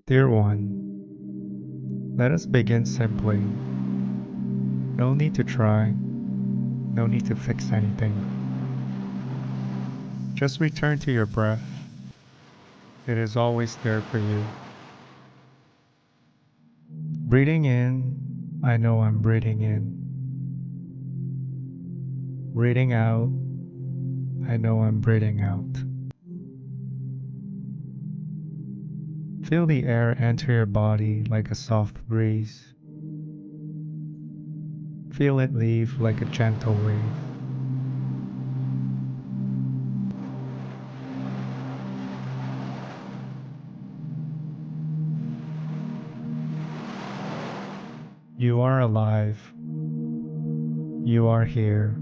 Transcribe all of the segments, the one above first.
Dear one, let us begin simply. No need to try, no need to fix anything. Just return to your breath. It is always there for you. Breathing in, I know I'm breathing in. Breathing out, I know I'm breathing out. Feel the air enter your body like a soft breeze. Feel it leave like a gentle wave. You are alive. You are here.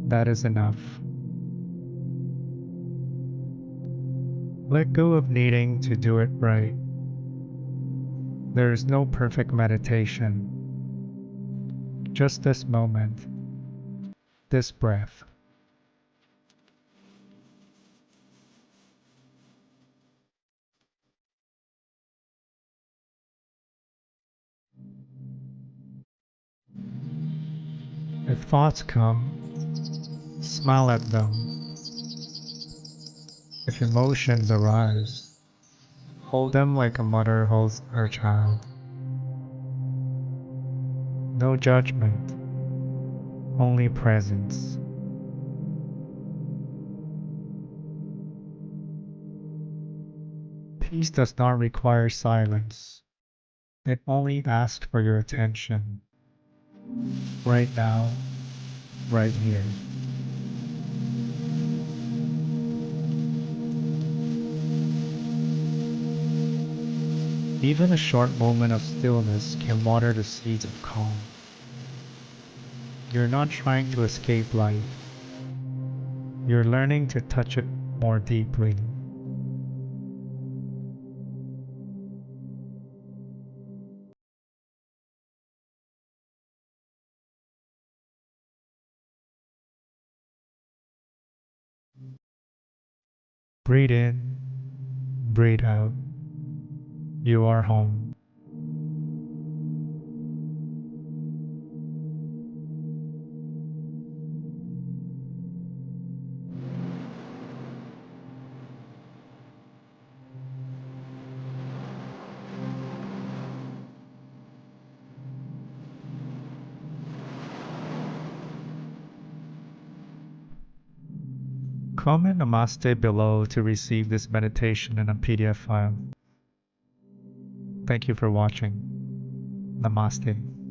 That is enough. Let go of needing to do it right. There is no perfect meditation, just this moment, this breath. If thoughts come, smile at them. If emotions arise, hold them like a mother holds her child. No judgment, only presence. Peace does not require silence. It only asks for your attention. Right now, right here. Even a short moment of stillness can water the seeds of calm. You're not trying to escape life. You're learning to touch it more deeply. Breathe in, breathe out. You are home. Comment Namaste below to receive this meditation in a PDF file. Thank you for watching. Namaste.